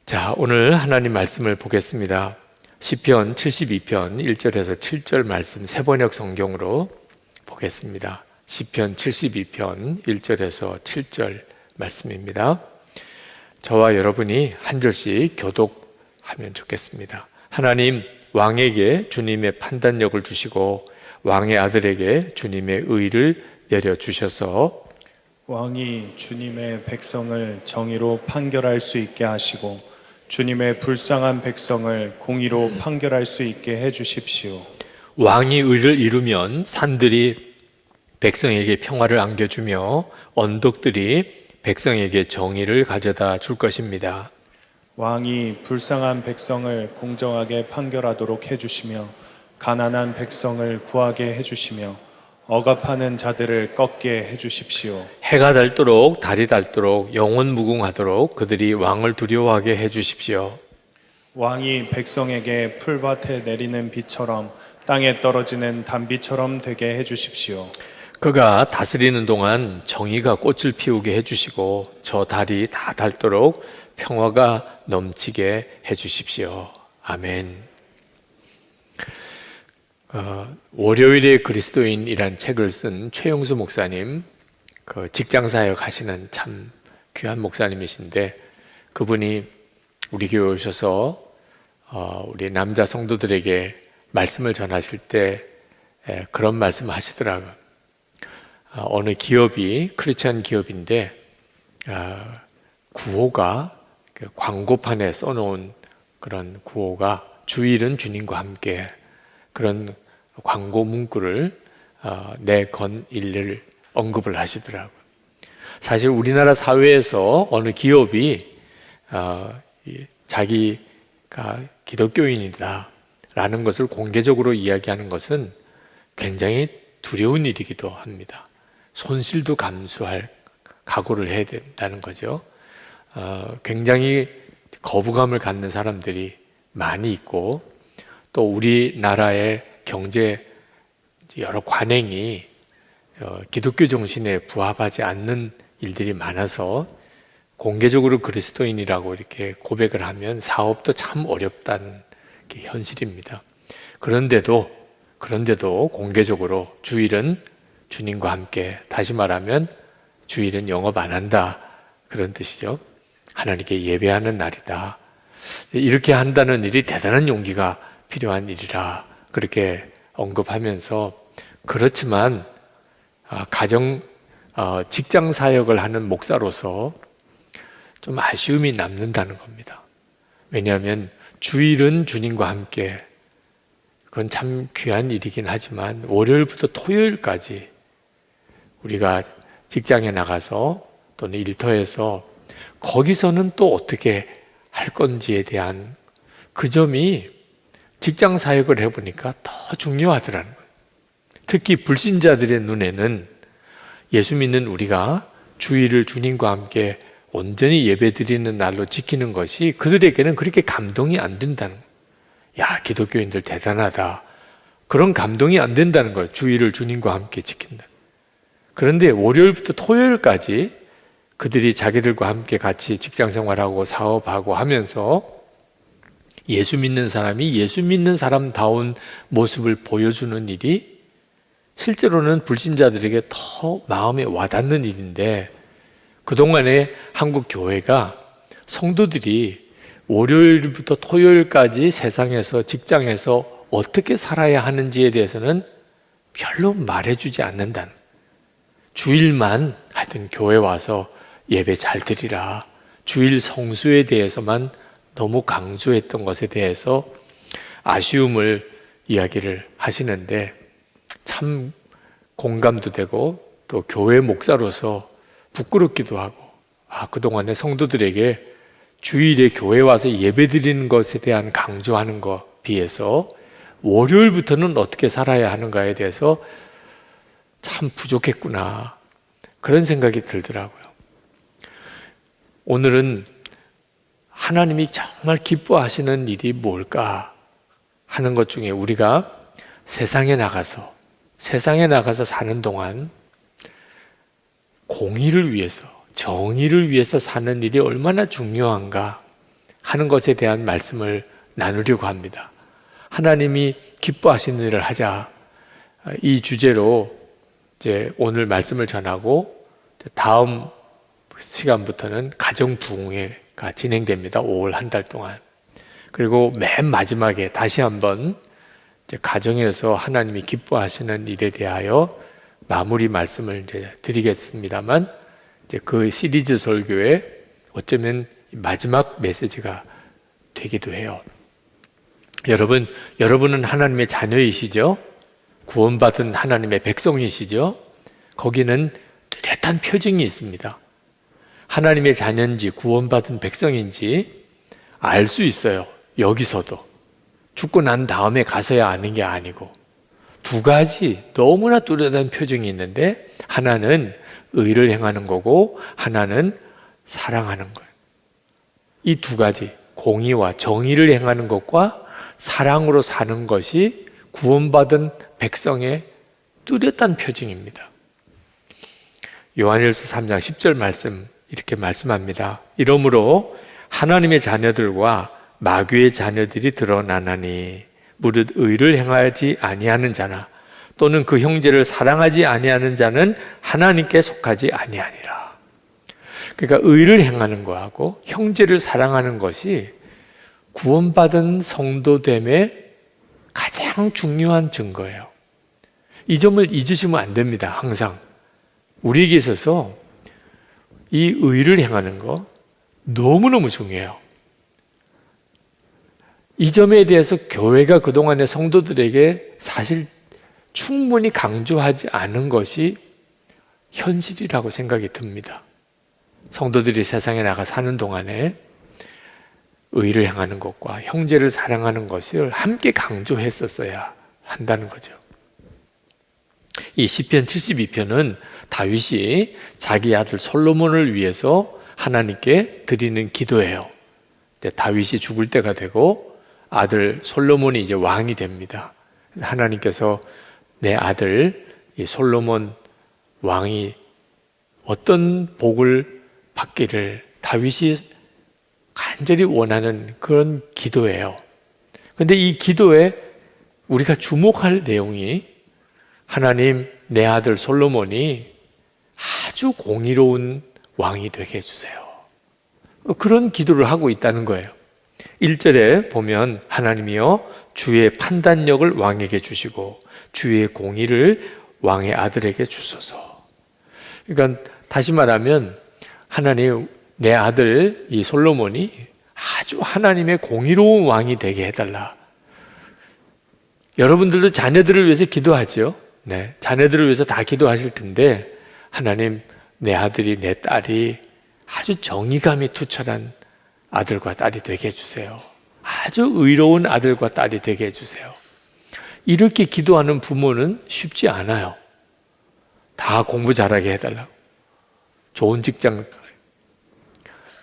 자, 오늘 하나님 말씀을 보겠습니다. 시편 72편 1절에서 7절 말씀 세번역 성경으로 보겠습니다. 시편 72편 1절에서 7절 말씀입니다. 저와 여러분이 한 절씩 교독하면 좋겠습니다. 하나님, 왕에게 주님의 판단력을 주시고 왕의 아들에게 주님의 의를 내려주셔서 왕이 주님의 백성을 정의로 판결할 수 있게 하시고 주님의 불쌍한 백성을 공의로 판결할 수 있게 해주십시오. 왕이 의를 이루면 산들이 백성에게 평화를 안겨주며 언덕들이 백성에게 정의를 가져다 줄 것입니다. 왕이 불쌍한 백성을 공정하게 판결하도록 해주시며 가난한 백성을 구하게 해주시며 억압하는 자들을 꺾게 해주십시오. 해가 닳도록 달이 닳도록 영원 무궁하도록 그들이 왕을 두려워하게 해주십시오. 왕이 백성에게 풀밭에 내리는 비처럼 땅에 떨어지는 단비처럼 되게 해주십시오. 그가 다스리는 동안 정의가 꽃을 피우게 해주시고 저 달이 다 닳도록 평화가 넘치게 해주십시오. 아멘. 월요일의 그리스도인이란 책을 쓴 최용수 목사님, 직장사역 하시는 참 귀한 목사님이신데, 그분이 우리 교회에 오셔서 우리 남자 성도들에게 말씀을 전하실 때 그런 말씀을 하시더라고요. 어느 기업이 크리스찬 기업인데 구호가 광고판에 써놓은 그런 구호가 주일은 주님과 함께, 그런 광고 문구를 내건일을 언급을 하시더라고요. 사실 우리나라 사회에서 어느 기업이 자기가 기독교인이다 라는 것을 공개적으로 이야기하는 것은 굉장히 두려운 일이기도 합니다. 손실도 감수할 각오를 해야 된다는 거죠. 굉장히 거부감을 갖는 사람들이 많이 있고, 또 우리나라의 경제 여러 관행이 기독교 정신에 부합하지 않는 일들이 많아서 공개적으로 그리스도인이라고 이렇게 고백을 하면 사업도 참 어렵다는 게 현실입니다. 그런데도 공개적으로 주일은 주님과 함께, 다시 말하면 주일은 영업 안 한다, 그런 뜻이죠. 하나님께 예배하는 날이다. 이렇게 한다는 일이 대단한 용기가 필요한 일이라 그렇게 언급하면서, 그렇지만 직장 사역을 하는 목사로서 좀 아쉬움이 남는다는 겁니다. 왜냐하면 주일은 주님과 함께, 그건 참 귀한 일이긴 하지만 월요일부터 토요일까지 우리가 직장에 나가서 또는 일터에서 거기서는 또 어떻게 할 건지에 대한 그 점이 직장 사역을 해보니까 더 중요하더라는 거예요. 특히 불신자들의 눈에는 예수 믿는 우리가 주일을 주님과 함께 온전히 예배드리는 날로 지키는 것이 그들에게는 그렇게 감동이 안 된다는 거예요. 야, 기독교인들 대단하다, 그런 감동이 안 된다는 거예요. 주일을 주님과 함께 지킨다. 그런데 월요일부터 토요일까지 그들이 자기들과 함께 같이 직장 생활하고 사업하고 하면서 예수 믿는 사람이 예수 믿는 사람다운 모습을 보여주는 일이 실제로는 불신자들에게 더 마음에 와닿는 일인데, 그동안에 한국 교회가 성도들이 월요일부터 토요일까지 세상에서, 직장에서 어떻게 살아야 하는지에 대해서는 별로 말해주지 않는다는, 주일만 하여튼 교회 와서 예배 잘 드리라, 주일 성수에 대해서만 너무 강조했던 것에 대해서 아쉬움을 이야기를 하시는데, 참 공감도 되고 또 교회 목사로서 부끄럽기도 하고, 그동안에 성도들에게 주일에 교회 와서 예배 드리는 것에 대한 강조하는 것 비해서 월요일부터는 어떻게 살아야 하는가에 대해서 참 부족했구나, 그런 생각이 들더라고요. 오늘은 하나님이 정말 기뻐하시는 일이 뭘까 하는 것 중에, 우리가 세상에 나가서 사는 동안 공의를 위해서, 정의를 위해서 사는 일이 얼마나 중요한가 하는 것에 대한 말씀을 나누려고 합니다. 하나님이 기뻐하시는 일을 하자. 이 주제로 이제 오늘 말씀을 전하고 다음 시간부터는 가정 부흥회가 진행됩니다. 5월 한 달 동안. 그리고 맨 마지막에 다시 한번 이제 가정에서 하나님이 기뻐하시는 일에 대하여 마무리 말씀을 이제 드리겠습니다만, 이제 그 시리즈 설교의 어쩌면 마지막 메시지가 되기도 해요. 여러분은 하나님의 자녀이시죠? 구원받은 하나님의 백성이시죠? 거기는 뚜렷한 표징이 있습니다. 하나님의 자녀인지 구원받은 백성인지 알 수 있어요. 여기서도. 죽고 난 다음에 가서야 아는 게 아니고. 두 가지 너무나 뚜렷한 표징이 있는데, 하나는 의를 행하는 거고 하나는 사랑하는 거예요. 이 두 가지, 공의와 정의를 행하는 것과 사랑으로 사는 것이 구원받은 백성의 뚜렷한 표징입니다. 요한일서 3장 10절 말씀 이렇게 말씀합니다. 이러므로 하나님의 자녀들과 마귀의 자녀들이 드러나나니 무릇 의를 행하지 아니하는 자나 또는 그 형제를 사랑하지 아니하는 자는 하나님께 속하지 아니하니라. 그러니까 의를 행하는 거하고 형제를 사랑하는 것이 구원받은 성도됨의 가장 중요한 증거예요. 이 점을 잊으시면 안 됩니다. 항상 우리에게 있어서 이 의를 행하는 거 너무너무 중요해요. 이 점에 대해서 교회가 그동안의 성도들에게 사실 충분히 강조하지 않은 것이 현실이라고 생각이 듭니다. 성도들이 세상에 나가 사는 동안에 의를 행하는 것과 형제를 사랑하는 것을 함께 강조했었어야 한다는 거죠. 이 시편 72편은 다윗이 자기 아들 솔로몬을 위해서 하나님께 드리는 기도예요. 다윗이 죽을 때가 되고 아들 솔로몬이 이제 왕이 됩니다. 하나님께서 내 아들 이 솔로몬 왕이 어떤 복을 받기를 다윗이 간절히 원하는 그런 기도예요. 그런데 이 기도에 우리가 주목할 내용이 하나님, 내 아들 솔로몬이 아주 공의로운 왕이 되게 해주세요. 그런 기도를 하고 있다는 거예요. 1절에 보면 하나님이여 주의 판단력을 왕에게 주시고 주의 공의를 왕의 아들에게 주소서. 그러니까 다시 말하면 하나님, 내 아들 이 솔로몬이 아주 하나님의 공의로운 왕이 되게 해달라. 여러분들도 자녀들을 위해서 기도하죠. 네, 자녀들을 위해서 다 기도하실 텐데 하나님, 내 아들이 내 딸이 아주 정의감이 투철한 아들과 딸이 되게 해주세요. 아주 의로운 아들과 딸이 되게 해주세요. 이렇게 기도하는 부모는 쉽지 않아요. 다 공부 잘하게 해달라고, 좋은 직장,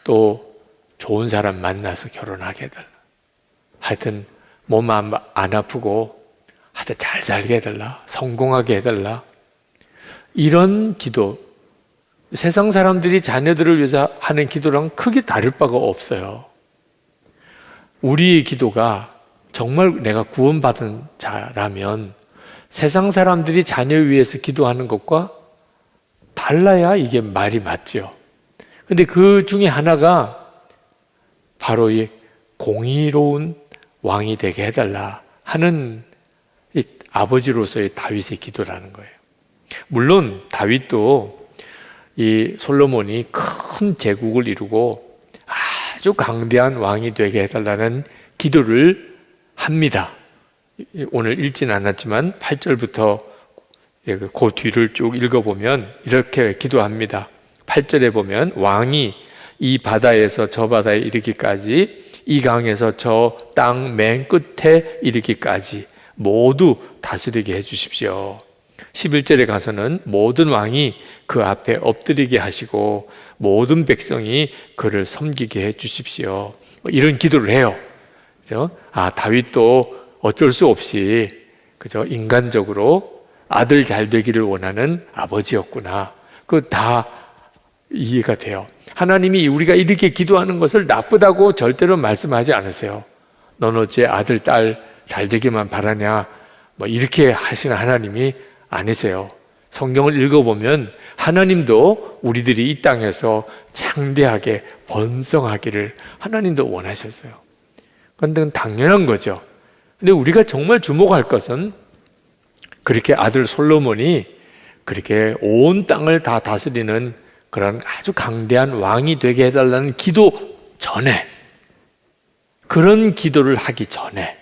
또 좋은 사람 만나서 결혼하게 해달라, 하여튼 몸 안 아프고 하여튼 잘 살게 해달라, 성공하게 해달라. 이런 기도, 세상 사람들이 자녀들을 위해서 하는 기도랑 크게 다를 바가 없어요. 우리의 기도가 정말 내가 구원받은 자라면 세상 사람들이 자녀 위해서 기도하는 것과 달라야 이게 말이 맞죠. 근데 그 중에 하나가 바로 이 공의로운 왕이 되게 해달라 하는 이 아버지로서의 다윗의 기도라는 거예요. 물론 다윗도 이 솔로몬이 큰 제국을 이루고 아주 강대한 왕이 되게 해달라는 기도를 합니다. 오늘 읽지는 않았지만 8절부터 그 뒤를 쭉 읽어보면 이렇게 기도합니다. 8절에 보면 왕이 이 바다에서 저 바다에 이르기까지, 이 강에서 저 땅 맨 끝에 이르기까지 모두 다스리게 해주십시오. 11절에 가서는 모든 왕이 그 앞에 엎드리게 하시고 모든 백성이 그를 섬기게 해주십시오. 이런 기도를 해요. 그죠? 다윗도 어쩔 수 없이 그죠? 인간적으로 아들 잘 되기를 원하는 아버지였구나. 그 다 이해가 돼요. 하나님이 우리가 이렇게 기도하는 것을 나쁘다고 절대로 말씀하지 않으세요. 넌 어째 아들, 딸 잘 되기만 바라냐, 뭐 이렇게 하시는 하나님이 아니세요. 성경을 읽어보면 하나님도 우리들이 이 땅에서 창대하게 번성하기를 하나님도 원하셨어요. 그건 당연한 거죠. 근데 우리가 정말 주목할 것은 그렇게 아들 솔로몬이 그렇게 온 땅을 다 다스리는 그런 아주 강대한 왕이 되게 해달라는 기도 전에, 그런 기도를 하기 전에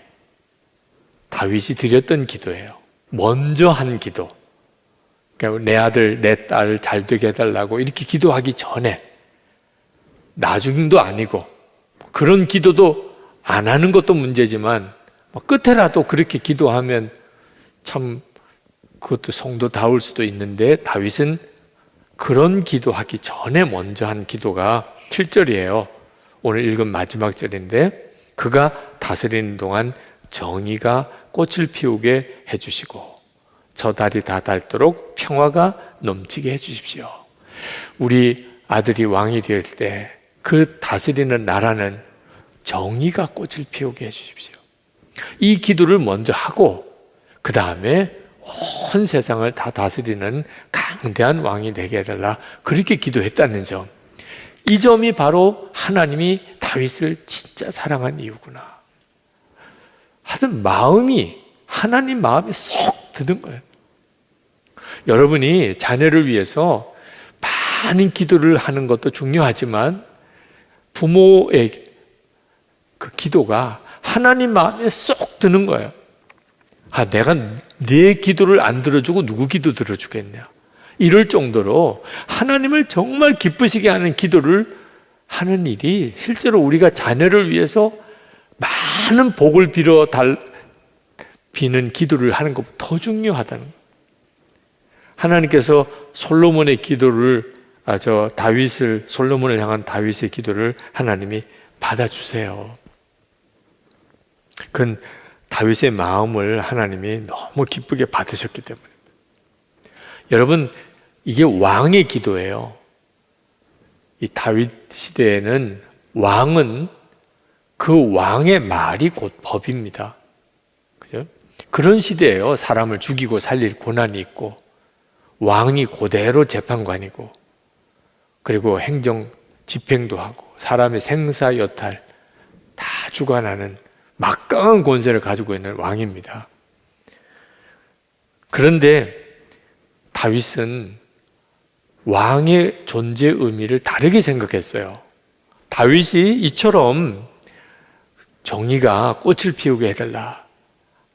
다윗이 드렸던 기도예요. 먼저 한 기도. 그러니까 내 아들, 내 딸 잘 되게 해달라고 이렇게 기도하기 전에, 나중도 아니고 그런 기도도 안 하는 것도 문제지만 끝에라도 그렇게 기도하면 참 그것도 성도다울 수도 있는데, 다윗은 그런 기도하기 전에 먼저 한 기도가 7절이에요. 오늘 읽은 마지막 절인데, 그가 다스리는 동안 정의가 꽃을 피우게 해주시고 저 달이 다 닳도록 평화가 넘치게 해주십시오. 우리 아들이 왕이 될 때 그 다스리는 나라는 정의가 꽃을 피우게 해주십시오. 이 기도를 먼저 하고 그 다음에 온 세상을 다 다스리는 강대한 왕이 되게 해달라, 그렇게 기도했다는 점, 이 점이 바로 하나님이 다윗을 진짜 사랑한 이유구나. 하여튼 마음이, 하나님 마음이 쏙 드는 거예요. 여러분이 자녀를 위해서 많은 기도를 하는 것도 중요하지만 부모의 그 기도가 하나님 마음에 쏙 드는 거예요. 아, 내가 내 기도를 안 들어주고 누구 기도 들어주겠냐, 이럴 정도로 하나님을 정말 기쁘시게 하는 기도를 하는 일이, 실제로 우리가 자녀를 위해서 많은 복을 비는 기도를 하는 것보다 더 중요하다는 거예요. 하나님께서 솔로몬의 기도를, 솔로몬을 향한 다윗의 기도를 하나님이 받아주세요. 그건 다윗의 마음을 하나님이 너무 기쁘게 받으셨기 때문입니다. 여러분, 이게 왕의 기도예요. 이 다윗 시대에는 왕은 그 왕의 말이 곧 법입니다. 그죠? 그런 시대예요. 사람을 죽이고 살릴 권한이 있고, 왕이 그대로 재판관이고, 그리고 행정 집행도 하고, 사람의 생사 여탈 다 주관하는 막강한 권세를 가지고 있는 왕입니다. 그런데 다윗은 왕의 존재 의미를 다르게 생각했어요. 다윗이 이처럼 정의가 꽃을 피우게 해달라,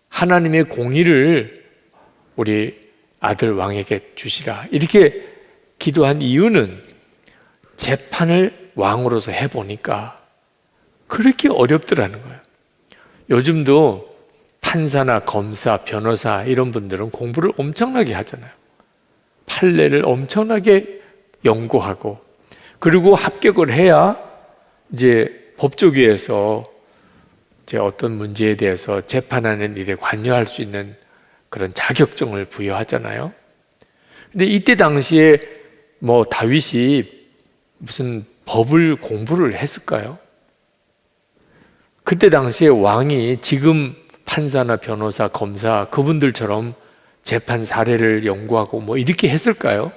하나님의 공의를 우리 아들 왕에게 주시라, 이렇게 기도한 이유는 재판을 왕으로서 해보니까 그렇게 어렵더라는 거예요. 요즘도 판사나 검사, 변호사 이런 분들은 공부를 엄청나게 하잖아요. 판례를 엄청나게 연구하고, 그리고 합격을 해야 이제 법조계에서 이제 어떤 문제에 대해서 재판하는 일에 관여할 수 있는 그런 자격증을 부여하잖아요. 근데 이때 당시에 뭐 다윗이 무슨 법을 공부를 했을까요? 그때 당시에 왕이 지금 판사나 변호사, 검사 그분들처럼 재판 사례를 연구하고 뭐 이렇게 했을까요?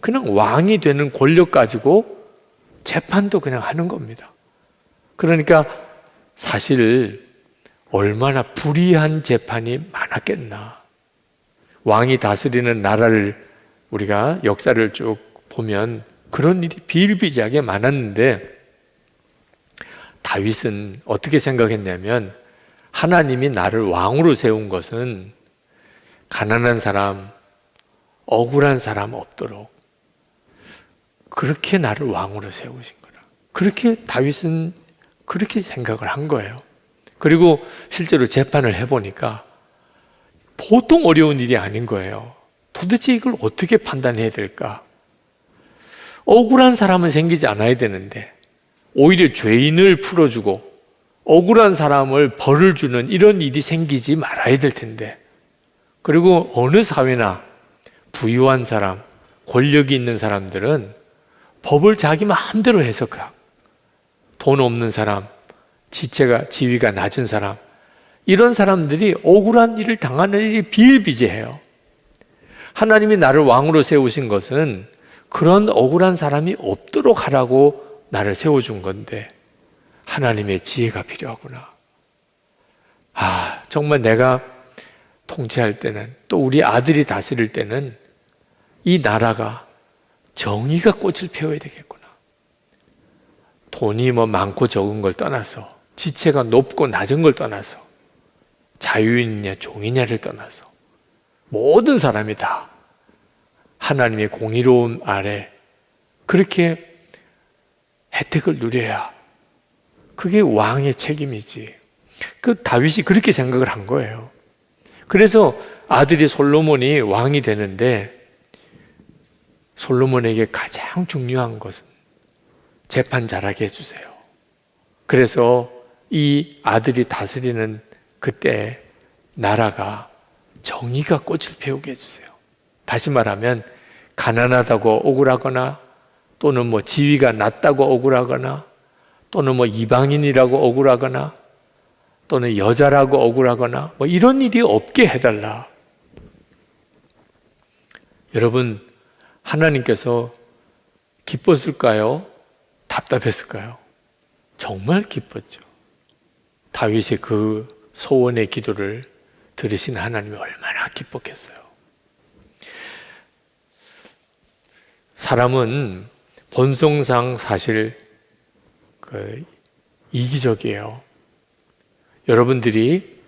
그냥 왕이 되는 권력 가지고 재판도 그냥 하는 겁니다. 그러니까 사실 얼마나 불의한 재판이 많았겠나. 왕이 다스리는 나라를 우리가 역사를 쭉 보면 그런 일이 비일비재하게 많았는데, 다윗은 어떻게 생각했냐면, 하나님이 나를 왕으로 세운 것은 가난한 사람, 억울한 사람 없도록 그렇게 나를 왕으로 세우신 거라. 그렇게 다윗은 그렇게 생각을 한 거예요. 그리고 실제로 재판을 해보니까 보통 어려운 일이 아닌 거예요. 도대체 이걸 어떻게 판단해야 될까? 억울한 사람은 생기지 않아야 되는데 오히려 죄인을 풀어주고 억울한 사람을 벌을 주는 이런 일이 생기지 말아야 될 텐데, 그리고 어느 사회나 부유한 사람, 권력이 있는 사람들은 법을 자기 마음대로 해석하고, 돈 없는 사람, 지위가 낮은 사람, 이런 사람들이 억울한 일을 당하는 일이 비일비재해요. 하나님이 나를 왕으로 세우신 것은 그런 억울한 사람이 없도록 하라고 나를 세워준 건데, 하나님의 지혜가 필요하구나. 정말 내가 통치할 때는, 또 우리 아들이 다스릴 때는 이 나라가 정의가 꽃을 피워야 되겠구나. 돈이 많고 적은 걸 떠나서, 지체가 높고 낮은 걸 떠나서, 자유인이냐 종이냐를 떠나서 모든 사람이 다 하나님의 공의로움 아래 그렇게 혜택을 누려야 그게 왕의 책임이지. 그 다윗이 그렇게 생각을 한 거예요. 그래서 아들이 솔로몬이 왕이 되는데, 솔로몬에게 가장 중요한 것은 재판 잘하게 해주세요. 그래서 이 아들이 다스리는 그때 나라가 정의가 꽃을 피우게 해주세요. 다시 말하면 가난하다고 억울하거나, 또는 지위가 낮다고 억울하거나, 또는 이방인이라고 억울하거나, 또는 여자라고 억울하거나, 이런 일이 없게 해달라. 여러분, 하나님께서 기뻤을까요? 답답했을까요? 정말 기뻤죠. 다윗의 그 소원의 기도를 들으신 하나님이 얼마나 기뻤겠어요. 사람은 본성상 사실 이기적이에요. 여러분들이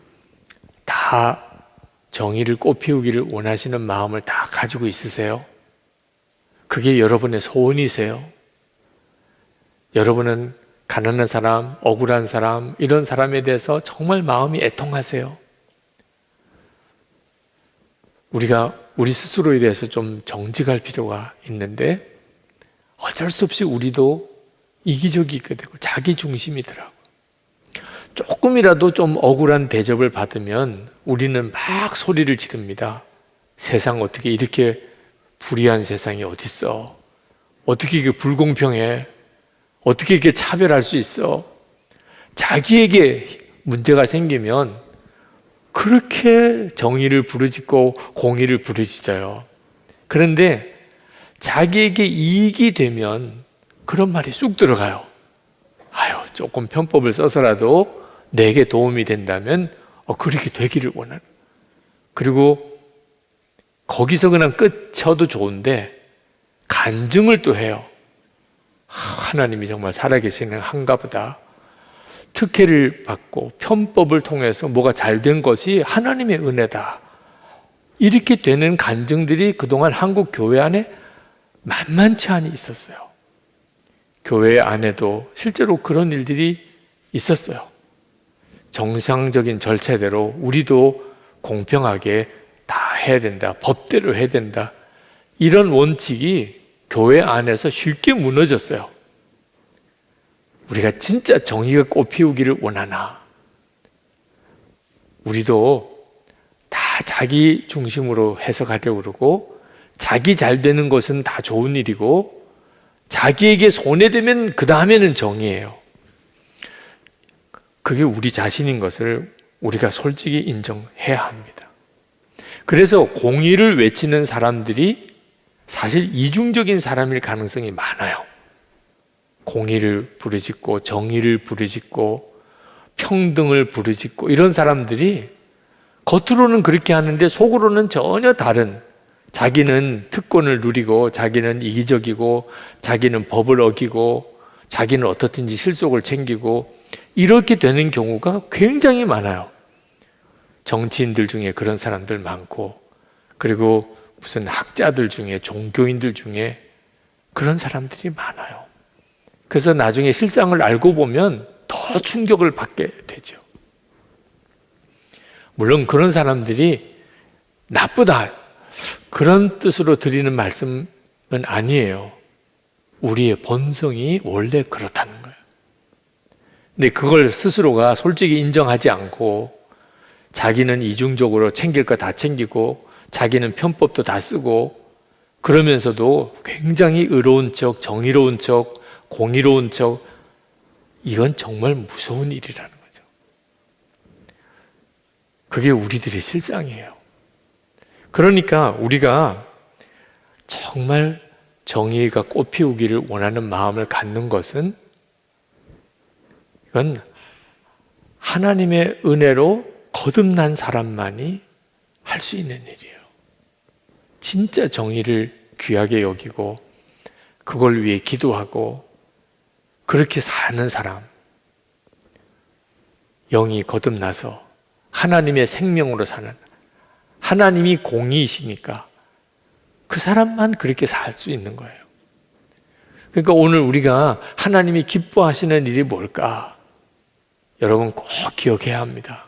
다 정의를 꽃피우기를 원하시는 마음을 다 가지고 있으세요? 그게 여러분의 소원이세요? 여러분은 가난한 사람, 억울한 사람, 이런 사람에 대해서 정말 마음이 애통하세요? 우리가 우리 스스로에 대해서 좀 정직할 필요가 있는데, 어쩔 수 없이 우리도 이기적이게 되고 자기 중심이더라고요. 조금이라도 좀 억울한 대접을 받으면 우리는 막 소리를 지릅니다. 세상 어떻게 이렇게 불의한 세상이 어딨어? 어떻게 이게 불공평해? 어떻게 이렇게 차별할 수 있어? 자기에게 문제가 생기면 그렇게 정의를 부르짖고 공의를 부르짖어요. 그런데 자기에게 이익이 되면 그런 말이 쑥 들어가요. 조금 편법을 써서라도 내게 도움이 된다면 그렇게 되기를 원하는. 그리고 거기서 그냥 끝 쳐도 좋은데 간증을 또 해요. 하나님이 정말 살아계시는 한가 보다. 특혜를 받고 편법을 통해서 뭐가 잘 된 것이 하나님의 은혜다. 이렇게 되는 간증들이 그동안 한국 교회 안에 만만치 않이 있었어요. 교회 안에도 실제로 그런 일들이 있었어요. 정상적인 절차대로 우리도 공평하게 다 해야 된다. 법대로 해야 된다. 이런 원칙이 교회 안에서 쉽게 무너졌어요. 우리가 진짜 정의가 꽃피우기를 원하나? 우리도 다 자기 중심으로 해석하려고 그러고, 자기 잘 되는 것은 다 좋은 일이고, 자기에게 손해되면 그 다음에는 정의예요. 그게 우리 자신인 것을 우리가 솔직히 인정해야 합니다. 그래서 공의를 외치는 사람들이 사실 이중적인 사람일 가능성이 많아요. 공의를 부르짖고 정의를 부르짖고 평등을 부르짖고 이런 사람들이 겉으로는 그렇게 하는데 속으로는 전혀 다른, 자기는 특권을 누리고 자기는 이기적이고 자기는 법을 어기고 자기는 어떻든지 실속을 챙기고 이렇게 되는 경우가 굉장히 많아요. 정치인들 중에 그런 사람들 많고, 그리고 무슨 학자들 중에, 종교인들 중에 그런 사람들이 많아요. 그래서 나중에 실상을 알고 보면 더 충격을 받게 되죠. 물론 그런 사람들이 나쁘다, 그런 뜻으로 드리는 말씀은 아니에요. 우리의 본성이 원래 그렇다는 거예요. 근데 그걸 스스로가 솔직히 인정하지 않고 자기는 이중적으로 챙길 거 다 챙기고 자기는 편법도 다 쓰고 그러면서도 굉장히 의로운 척, 정의로운 척, 공의로운 척, 이건 정말 무서운 일이라는 거죠. 그게 우리들의 실상이에요. 그러니까 우리가 정말 정의가 꽃피우기를 원하는 마음을 갖는 것은 이건 하나님의 은혜로 거듭난 사람만이 할 수 있는 일이에요. 진짜 정의를 귀하게 여기고 그걸 위해 기도하고 그렇게 사는 사람, 영이 거듭나서 하나님의 생명으로 사는, 하나님이 공의이시니까 그 사람만 그렇게 살 수 있는 거예요. 그러니까 오늘 우리가 하나님이 기뻐하시는 일이 뭘까? 여러분 꼭 기억해야 합니다.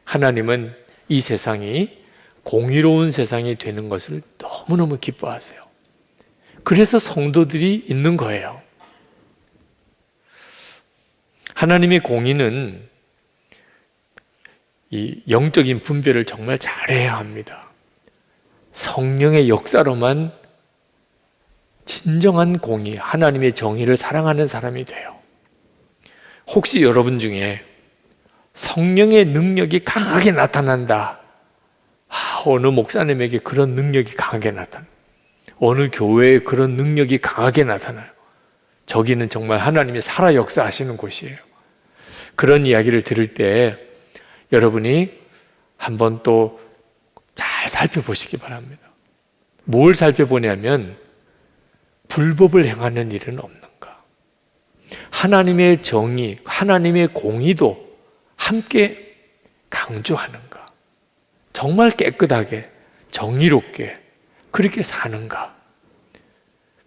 하나님은 이 세상이 공의로운 세상이 되는 것을 너무너무 기뻐하세요. 그래서 성도들이 있는 거예요. 하나님의 공의는 이 영적인 분별을 정말 잘해야 합니다. 성령의 역사로만 진정한 공의, 하나님의 정의를 사랑하는 사람이 돼요. 혹시 여러분 중에 성령의 능력이 강하게 나타난다. 어느 목사님에게 그런 능력이 강하게 나타나요. 어느 교회에 그런 능력이 강하게 나타나요. 저기는 정말 하나님이 살아 역사하시는 곳이에요. 그런 이야기를 들을 때 여러분이 한번 또 잘 살펴보시기 바랍니다. 뭘 살펴보냐면 불법을 행하는 일은 없는가? 하나님의 정의, 하나님의 공의도 함께 강조하는가? 정말 깨끗하게, 정의롭게 그렇게 사는가?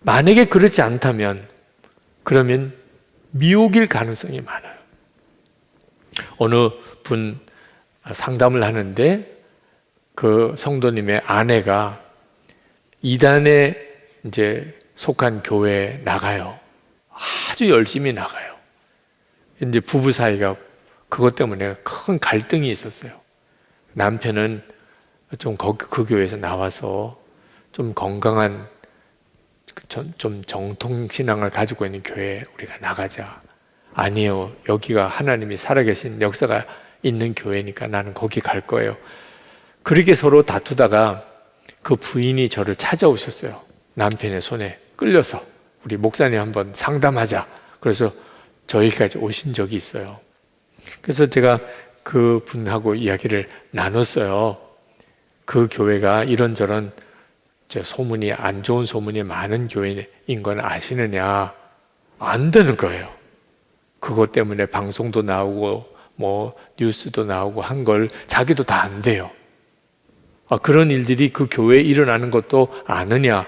만약에 그렇지 않다면 그러면 미혹일 가능성이 많아요. 어느 분 상담을 하는데 그 성도님의 아내가 이단에 이제 속한 교회에 나가요. 아주 열심히 나가요. 이제 부부 사이가 그것 때문에 큰 갈등이 있었어요. 남편은 좀 그 교회에서 나와서 좀 건강한 좀 정통신앙을 가지고 있는 교회에 우리가 나가자. 아니에요. 여기가 하나님이 살아계신 역사가 있는 교회니까 나는 거기 갈 거예요. 그렇게 서로 다투다가 그 부인이 저를 찾아오셨어요. 남편의 손에 끌려서 우리 목사님 한번 상담하자. 그래서 저희까지 오신 적이 있어요. 그래서 제가 그 분하고 이야기를 나눴어요. 그 교회가 이런저런 소문이, 안 좋은 소문이 많은 교회인 건 아시느냐? 안 되는 거예요. 그것 때문에 방송도 나오고 뭐 뉴스도 나오고 한 걸 자기도 다 안 돼요. 그런 일들이 그 교회에 일어나는 것도 아느냐?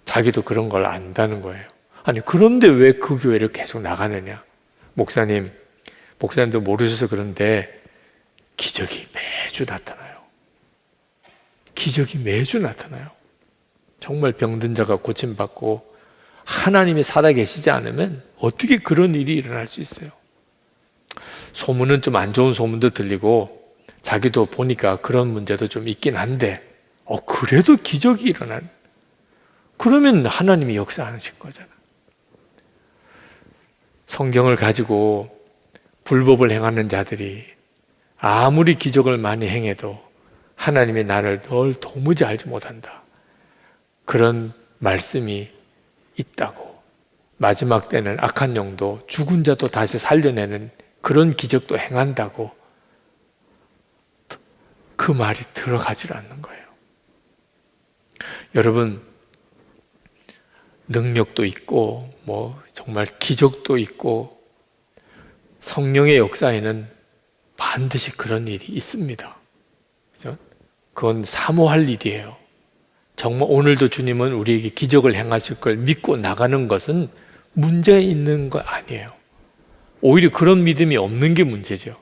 자기도 그런 걸 안다는 거예요. 아니 그런데 왜 그 교회를 계속 나가느냐? 목사님도 모르셔서 그런데 기적이 매주 나타나요. 기적이 매주 나타나요. 정말 병든 자가 고침받고 하나님이 살아계시지 않으면 어떻게 그런 일이 일어날 수 있어요? 소문은 좀 안 좋은 소문도 들리고 자기도 보니까 그런 문제도 좀 있긴 한데 그래도 기적이 일어난, 그러면 하나님이 역사하신 거잖아요. 성경을 가지고 불법을 행하는 자들이 아무리 기적을 많이 행해도 하나님이 나를 널 도무지 알지 못한다. 그런 말씀이 있다고. 마지막 때는 악한 영도 죽은 자도 다시 살려내는 그런 기적도 행한다고. 그 말이 들어가질 않는 거예요. 여러분, 능력도 있고 뭐 정말 기적도 있고 성령의 역사에는 반드시 그런 일이 있습니다. 그죠? 그건 사모할 일이에요. 정말 오늘도 주님은 우리에게 기적을 행하실 걸 믿고 나가는 것은 문제 있는 거 아니에요. 오히려 그런 믿음이 없는 게 문제죠.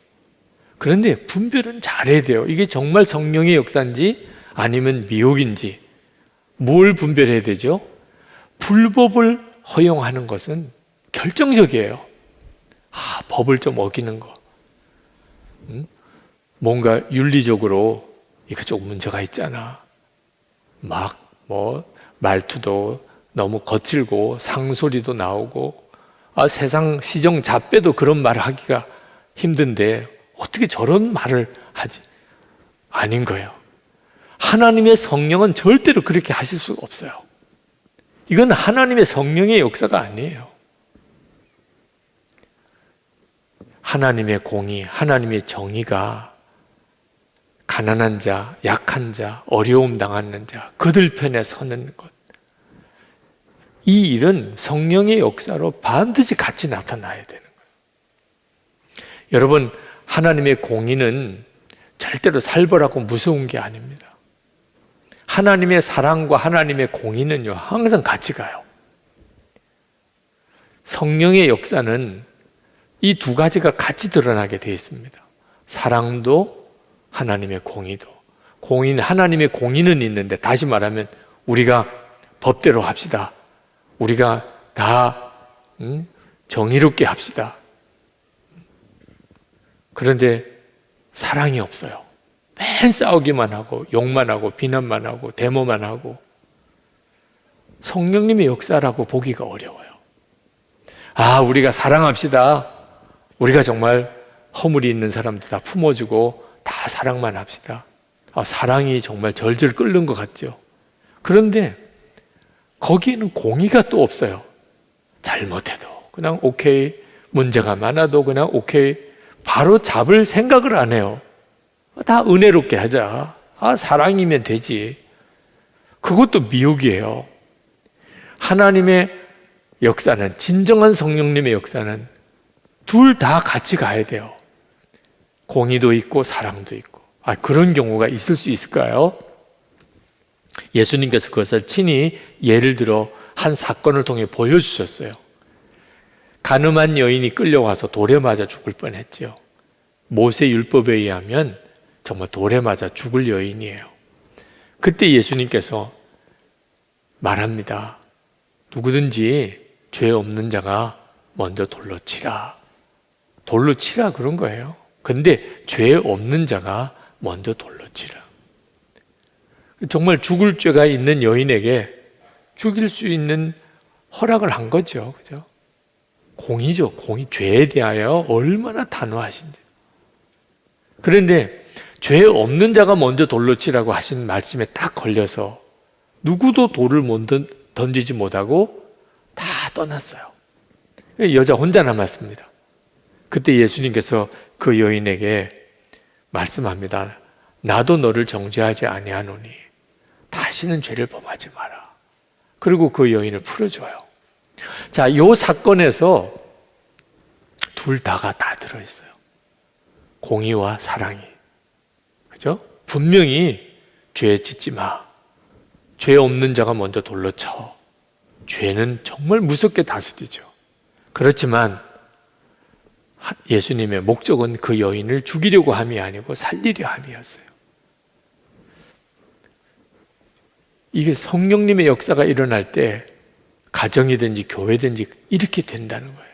그런데 분별은 잘해야 돼요. 이게 정말 성령의 역사인지 아니면 미혹인지 뭘 분별해야 되죠? 불법을 허용하는 것은 결정적이에요. 법을 좀 어기는 거. 뭔가 윤리적으로 이거 조금 문제가 있잖아. 막 말투도 너무 거칠고 상소리도 나오고 세상 시정 잡배도 그런 말을 하기가 힘든데 어떻게 저런 말을 하지? 아닌 거예요. 하나님의 성령은 절대로 그렇게 하실 수가 없어요. 이건 하나님의 성령의 역사가 아니에요. 하나님의 공의, 하나님의 정의가 가난한 자, 약한 자, 어려움 당하는 자, 그들 편에 서는 것. 이 일은 성령의 역사로 반드시 같이 나타나야 되는 거예요. 여러분, 하나님의 공의는 절대로 살벌하고 무서운 게 아닙니다. 하나님의 사랑과 하나님의 공의는요, 항상 같이 가요. 성령의 역사는 이 두 가지가 같이 드러나게 되어 있습니다. 사랑도 하나님의 공의도. 하나님의 공의는 있는데, 다시 말하면 우리가 법대로 합시다. 우리가 다 정의롭게 합시다. 그런데 사랑이 없어요. 맨 싸우기만 하고 욕만 하고 비난만 하고 데모만 하고. 성령님의 역사라고 보기가 어려워요. 우리가 사랑합시다. 우리가 정말 허물이 있는 사람들 다 품어주고 다 사랑만 합시다. 사랑이 정말 절절 끓는 것 같죠. 그런데 거기에는 공의가 또 없어요. 잘못해도 그냥 오케이, 문제가 많아도 그냥 오케이, 바로 잡을 생각을 안 해요. 다 은혜롭게 하자. 사랑이면 되지. 그것도 미혹이에요. 하나님의 역사는, 진정한 성령님의 역사는 둘 다 같이 가야 돼요. 공의도 있고 사랑도 있고. 그런 경우가 있을 수 있을까요? 예수님께서 그것을 친히 예를 들어 한 사건을 통해 보여주셨어요. 가늠한 여인이 끌려와서 돌에 맞아 죽을 뻔했죠. 모세 율법에 의하면 정말 돌에 맞아 죽을 여인이에요. 그때 예수님께서 말합니다. 누구든지 죄 없는 자가 먼저 돌로 치라. 돌로 치라 그런 거예요. 근데 죄 없는 자가 먼저 돌로 치라. 정말 죽을 죄가 있는 여인에게 죽일 수 있는 허락을 한 거죠. 그죠? 공의죠. 공의. 죄에 대하여 얼마나 단호하신지. 그런데 죄 없는 자가 먼저 돌로 치라고 하신 말씀에 딱 걸려서 누구도 돌을 던지지 못하고 다 떠났어요. 여자 혼자 남았습니다. 그때 예수님께서 그 여인에게 말씀합니다. 나도 너를 정죄하지 아니하노니 다시는 죄를 범하지 마라. 그리고 그 여인을 풀어줘요. 자, 이 사건에서 둘 다가 다 들어있어요. 공의와 사랑이. 그죠? 분명히 죄 짓지 마. 죄 없는 자가 먼저 돌로 쳐. 죄는 정말 무섭게 다스리죠. 그렇지만 예수님의 목적은 그 여인을 죽이려고 함이 아니고 살리려 함이었어요. 이게 성령님의 역사가 일어날 때 가정이든지 교회든지 이렇게 된다는 거예요.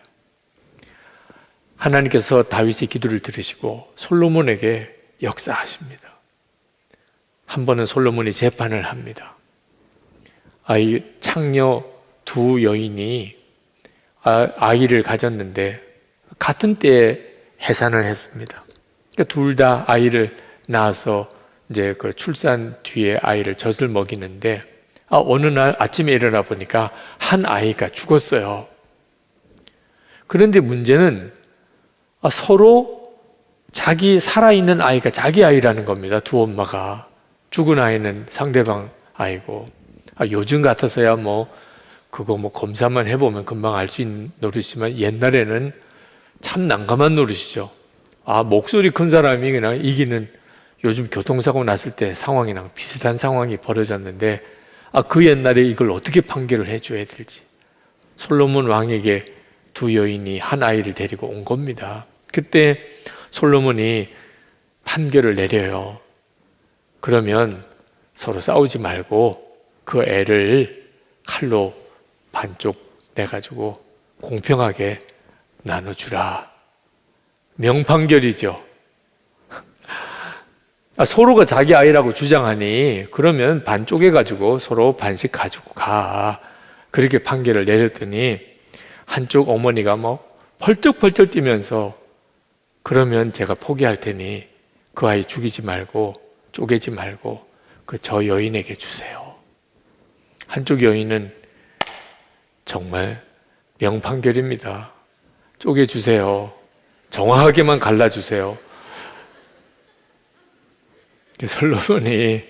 하나님께서 다윗의 기도를 들으시고 솔로몬에게 역사하십니다. 한 번은 솔로몬이 재판을 합니다. 창녀 두 여인이 아이를 가졌는데 같은 때에 해산을 했습니다. 그러니까 둘 다 아이를 낳아서 이제 그 출산 뒤에 아이를 젖을 먹이는데 어느 날 아침에 일어나 보니까 한 아이가 죽었어요. 그런데 문제는 서로 자기 살아있는 아이가 자기 아이라는 겁니다. 두 엄마가. 죽은 아이는 상대방 아이고. 요즘 같아서야 그거 검사만 해보면 금방 알 수 있는 노릇이지만 옛날에는 참 난감한 노릇이죠. 목소리 큰 사람이 그냥 이기는, 요즘 교통사고 났을 때 상황이랑 비슷한 상황이 벌어졌는데 그 옛날에 이걸 어떻게 판결을 해줘야 될지. 솔로몬 왕에게 두 여인이 한 아이를 데리고 온 겁니다. 그때 솔로몬이 판결을 내려요. 그러면 서로 싸우지 말고 그 애를 칼로 반쪽 내가지고 공평하게 나눠주라. 명판결이죠. 서로가 자기 아이라고 주장하니 그러면 반 쪼개가지고 서로 반씩 가지고 가. 그렇게 판결을 내렸더니 한쪽 어머니가 펄쩍펄쩍 뛰면서 그러면 제가 포기할 테니 그 아이 죽이지 말고 쪼개지 말고 저 여인에게 주세요. 한쪽 여인은 정말 명판결입니다. 쪼개주세요. 정확하게만 갈라주세요. 솔로몬이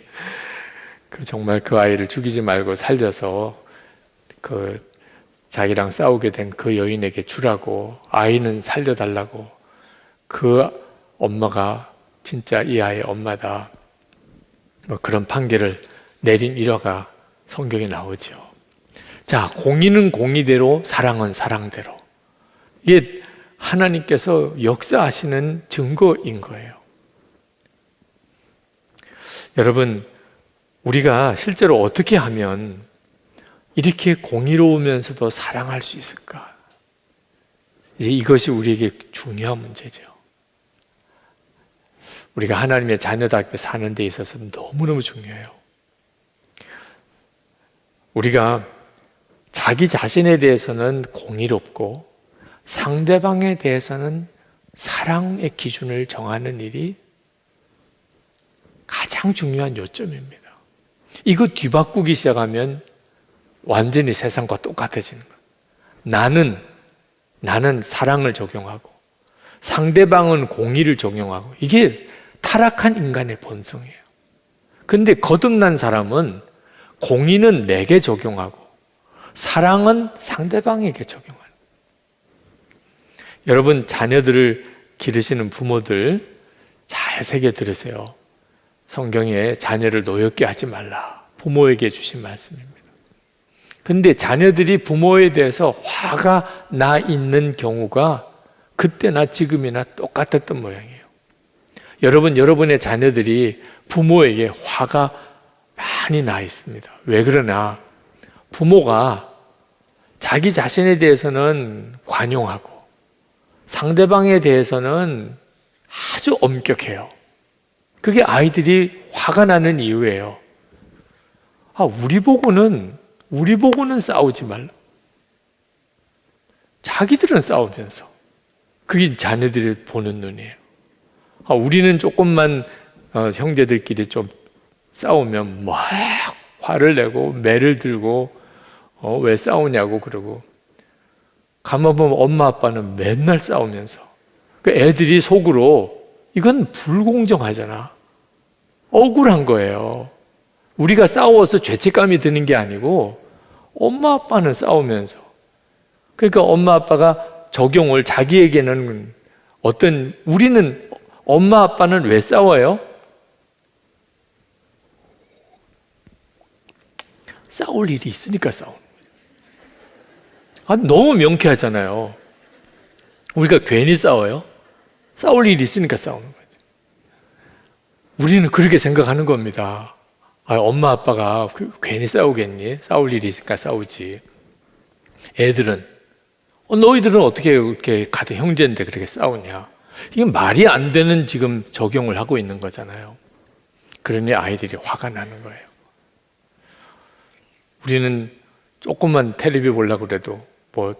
정말 그 아이를 죽이지 말고 살려서 자기랑 싸우게 된 그 여인에게 주라고, 아이는 살려달라고, 그 엄마가 진짜 이 아이의 엄마다, 그런 판결을 내린 일화가 성경에 나오죠. 자, 공의는 공의대로, 사랑은 사랑대로. 이게 하나님께서 역사하시는 증거인 거예요. 여러분, 우리가 실제로 어떻게 하면 이렇게 공의로우면서도 사랑할 수 있을까? 이것이 우리에게 중요한 문제죠. 우리가 하나님의 자녀답게 사는 데 있어서 너무너무 중요해요. 우리가 자기 자신에 대해서는 공의롭고 상대방에 대해서는 사랑의 기준을 정하는 일이 가장 중요한 요점입니다. 이거 뒤바꾸기 시작하면 완전히 세상과 똑같아지는 거예요. 나는 사랑을 적용하고 상대방은 공의를 적용하고, 이게 타락한 인간의 본성이에요. 근데 거듭난 사람은 공의는 내게 적용하고 사랑은 상대방에게 적용하는 거예요. 여러분, 자녀들을 기르시는 부모들 잘 새겨 들으세요. 성경에 자녀를 노엽게 하지 말라, 부모에게 주신 말씀입니다. 근데 자녀들이 부모에 대해서 화가 나 있는 경우가 그때나 지금이나 똑같았던 모양이에요. 여러분, 여러분의 자녀들이 부모에게 화가 많이 나 있습니다. 왜 그러나? 부모가 자기 자신에 대해서는 관용하고 상대방에 대해서는 아주 엄격해요. 그게 아이들이 화가 나는 이유예요. 우리 보고는 싸우지 말라. 자기들은 싸우면서. 그게 자녀들이 보는 눈이에요. 우리는 조금만 형제들끼리 좀 싸우면 막 화를 내고 매를 들고 왜 싸우냐고 그러고, 가만 보면 엄마 아빠는 맨날 싸우면서 애들이 속으로 이건 불공정하잖아, 억울한 거예요. 우리가 싸워서 죄책감이 드는 게 아니고 엄마 아빠는 싸우면서, 그러니까 엄마 아빠가 적용을 자기에게는 우리는 엄마 아빠는 왜 싸워요? 싸울 일이 있으니까 싸우는 거예요. 너무 명쾌하잖아요. 우리가 괜히 싸워요? 싸울 일이 있으니까 싸우는 거죠. 우리는 그렇게 생각하는 겁니다. 엄마 아빠가 괜히 싸우겠니? 싸울 일이 있으니까 싸우지. 애들은 너희들은 어떻게 그렇게 같은 형제인데 그렇게 싸우냐? 이건 말이 안 되는 지금 적용을 하고 있는 거잖아요. 그러니 아이들이 화가 나는 거예요. 우리는 조금만 텔레비 보려고 그래도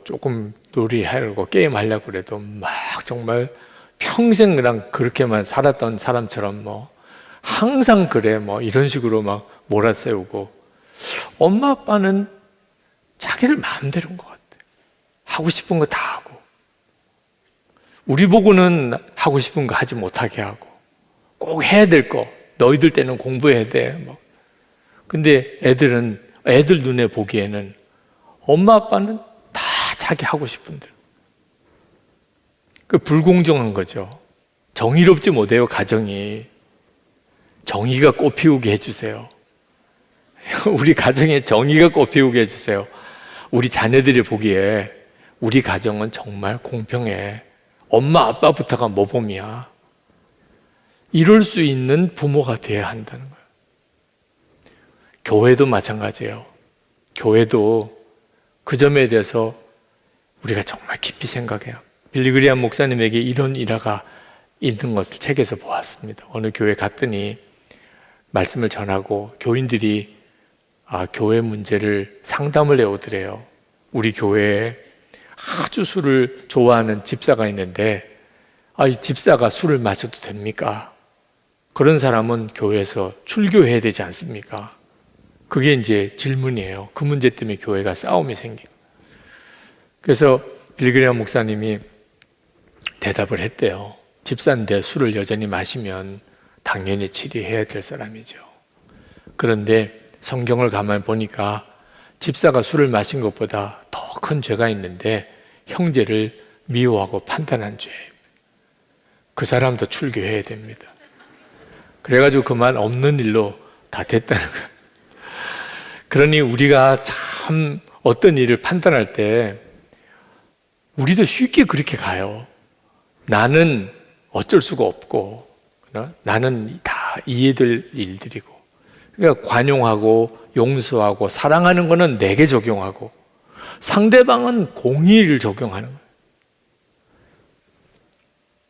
조금 놀이하려고 게임하려고 그래도 막 정말 평생 그냥 그렇게만 살았던 사람처럼 항상 그래 이런 식으로 막 몰아세우고, 엄마 아빠는 자기들 마음대로인 것 같아. 하고 싶은 거 다 하고, 우리 보고는 하고 싶은 거 하지 못하게 하고, 꼭 해야 될 거, 너희들 때는 공부해야 돼. 근데 애들 눈에 보기에는 엄마 아빠는 다 자기 하고 싶은 대로. 불공정한 거죠. 정의롭지 못해요, 가정이. 정의가 꽃피우게 해주세요. 우리 가정에 정의가 꽃피우게 해주세요. 우리 자녀들이 보기에 우리 가정은 정말 공평해. 엄마 아빠부터가 모범이야. 이럴 수 있는 부모가 되어야 한다는 거예요. 교회도 마찬가지예요. 교회도 그 점에 대해서 우리가 정말 깊이 생각해요. 빌리 그리함 목사님에게 이런 일화가 있는 것을 책에서 보았습니다. 어느 교회 갔더니 말씀을 전하고 교인들이 교회 문제를 상담을 해오더래요. 우리 교회에 아주 술을 좋아하는 집사가 있는데 이 집사가 술을 마셔도 됩니까? 그런 사람은 교회에서 출교해야 되지 않습니까? 그게 이제 질문이에요. 그 문제 때문에 교회가 싸움이 생겨요. 그래서 빌그레엄 목사님이 대답을 했대요. 집사인데 술을 여전히 마시면 당연히 치리해야 될 사람이죠. 그런데 성경을 가만히 보니까 집사가 술을 마신 것보다 더 큰 죄가 있는데 형제를 미워하고 판단한 죄예요. 그 사람도 출교해야 됩니다. 그래가지고 그만 없는 일로 다 됐다는 거예요. 그러니 우리가 참 어떤 일을 판단할 때 우리도 쉽게 그렇게 가요. 나는 어쩔 수가 없고 나는 다 이해될 일들이고, 그러니까 관용하고 용서하고 사랑하는 거는 내게 적용하고 상대방은 공의를 적용하는 거예요.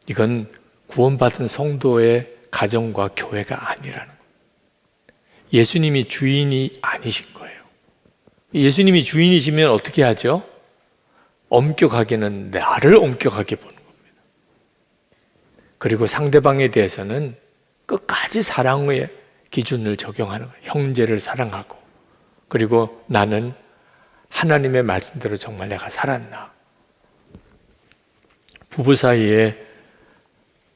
이건 구원받은 성도의 가정과 교회가 아니라는 거예요. 예수님이 주인이 아니신 거예요. 예수님이 주인이시면 어떻게 하죠? 엄격하게는 나를 엄격하게 보는 겁니다. 그리고 상대방에 대해서는 끝까지 사랑의 기준을 적용하는 거예요. 형제를 사랑하고, 그리고 나는 하나님의 말씀대로 정말 내가 살았나. 부부 사이에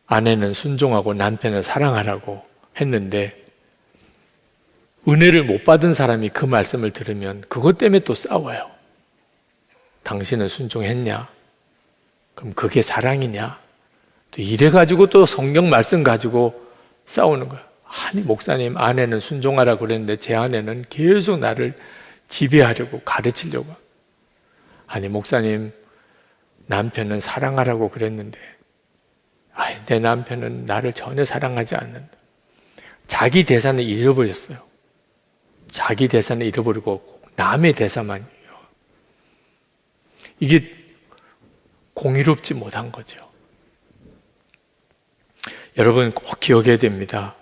아내는 순종하고 남편을 사랑하라고 했는데 은혜를 못 받은 사람이 그 말씀을 들으면 그것 때문에 또 싸워요. 당신은 순종했냐? 그럼 그게 사랑이냐? 또 이래가지고 또 성경 말씀 가지고 싸우는 거야. 아니 목사님, 아내는 순종하라고 그랬는데 제 아내는 계속 나를 지배하려고 가르치려고. 아니 목사님, 남편은 사랑하라고 그랬는데 내 남편은 나를 전혀 사랑하지 않는다. 자기 대사는 잃어버렸어요. 자기 대사는 잃어버리고 남의 대사만. 이게 공의롭지 못한 거죠. 여러분 꼭 기억해야 됩니다.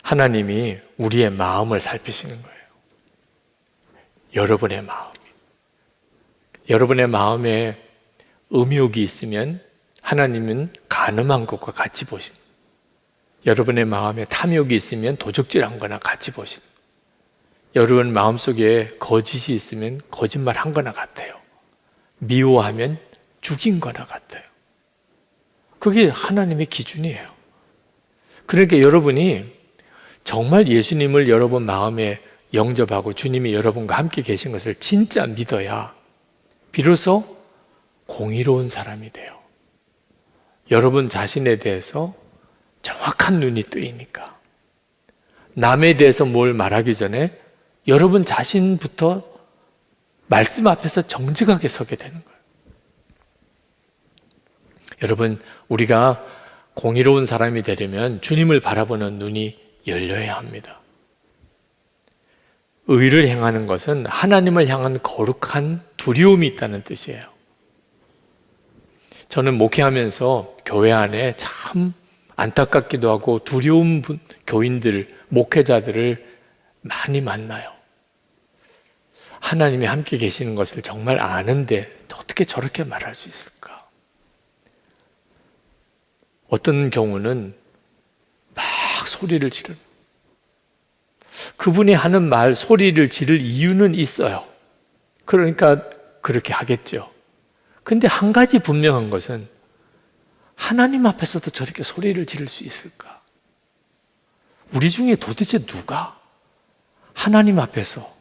하나님이 우리의 마음을 살피시는 거예요. 여러분의 마음. 여러분의 마음에 음욕이 있으면 하나님은 간음한 것과 같이 보시는 거예요. 여러분의 마음에 탐욕이 있으면 도적질한 거나 같이 보시는 거예요. 여러분 마음속에 거짓이 있으면 거짓말한 거나 같아요. 미워하면 죽인 거나 같아요. 그게 하나님의 기준이에요. 그러니까 여러분이 정말 예수님을 여러분 마음에 영접하고 주님이 여러분과 함께 계신 것을 진짜 믿어야 비로소 공의로운 사람이 돼요. 여러분 자신에 대해서 정확한 눈이 뜨이니까. 남에 대해서 뭘 말하기 전에 여러분 자신부터 말씀 앞에서 정직하게 서게 되는 거예요. 여러분, 우리가 공의로운 사람이 되려면 주님을 바라보는 눈이 열려야 합니다. 의를 행하는 것은 하나님을 향한 거룩한 두려움이 있다는 뜻이에요. 저는 목회하면서 교회 안에 참 안타깝기도 하고 두려운 교인들, 목회자들을 많이 만나요. 하나님이 함께 계시는 것을 정말 아는데 어떻게 저렇게 말할 수 있을까? 어떤 경우는 막 소리를 지르는, 그분이 하는 말 소리를 지를 이유는 있어요. 그러니까 그렇게 하겠죠. 근데 한 가지 분명한 것은 하나님 앞에서도 저렇게 소리를 지를 수 있을까? 우리 중에 도대체 누가 하나님 앞에서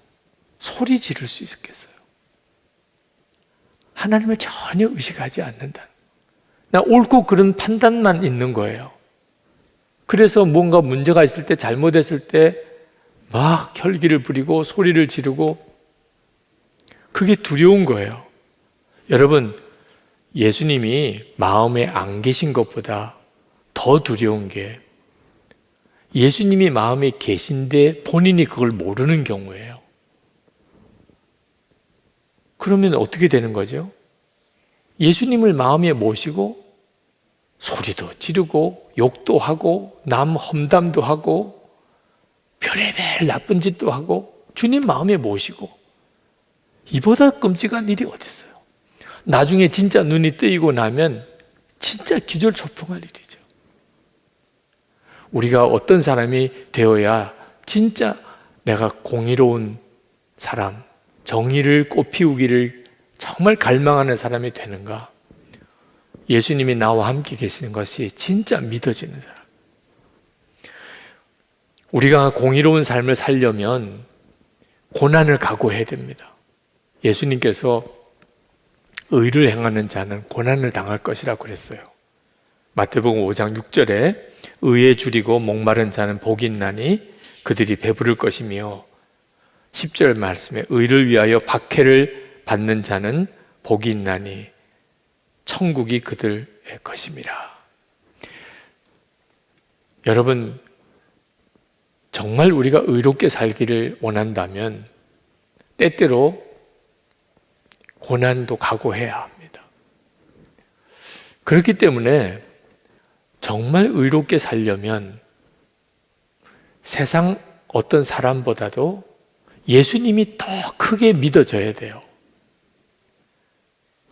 소리 지를 수 있겠어요? 하나님을 전혀 의식하지 않는다. 나 옳고 그른 판단만 있는 거예요. 그래서 뭔가 문제가 있을 때, 잘못했을 때 막 혈기를 부리고 소리를 지르고, 그게 두려운 거예요. 여러분, 예수님이 마음에 안 계신 것보다 더 두려운 게 예수님이 마음에 계신데 본인이 그걸 모르는 경우예요. 그러면 어떻게 되는 거죠? 예수님을 마음에 모시고 소리도 지르고 욕도 하고 남 험담도 하고 별의별 나쁜 짓도 하고 주님 마음에 모시고 이보다 끔찍한 일이 어디 있어요? 나중에 진짜 눈이 뜨이고 나면 진짜 기절초풍할 일이죠. 우리가 어떤 사람이 되어야 진짜 내가 공의로운 사람, 정의를 꽃피우기를 정말 갈망하는 사람이 되는가? 예수님이 나와 함께 계시는 것이 진짜 믿어지는 사람. 우리가 공의로운 삶을 살려면 고난을 각오해야 됩니다. 예수님께서 의를 행하는 자는 고난을 당할 것이라고 그랬어요. 마태복음 5장 6절에 의에 줄이고 목마른 자는 복이 있나니 그들이 배부를 것이며 10절 말씀에 의를 위하여 박해를 받는 자는 복이 있나니 천국이 그들의 것입니다. 여러분, 정말 우리가 의롭게 살기를 원한다면 때때로 고난도 각오해야 합니다. 그렇기 때문에 정말 의롭게 살려면 세상 어떤 사람보다도 예수님이 더 크게 믿어져야 돼요.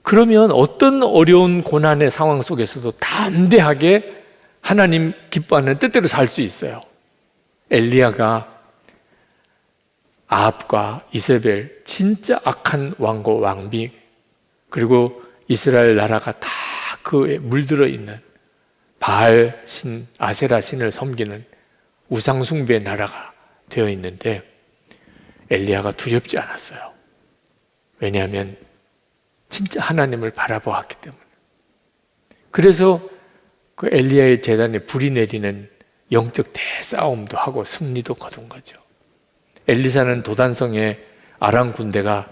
그러면 어떤 어려운 고난의 상황 속에서도 담대하게 하나님 기뻐하는 뜻대로 살 수 있어요. 엘리야가 아합과 이세벨 진짜 악한 왕과 왕비 그리고 이스라엘 나라가 다 그에 물들어 있는 바알 신, 아세라 신을 섬기는 우상 숭배의 나라가 되어 있는데 엘리야가 두렵지 않았어요. 왜냐하면 진짜 하나님을 바라보았기 때문에. 그래서 그 엘리야의 제단에 불이 내리는 영적 대싸움도 하고 승리도 거둔 거죠. 엘리사는 도단성에 아람 군대가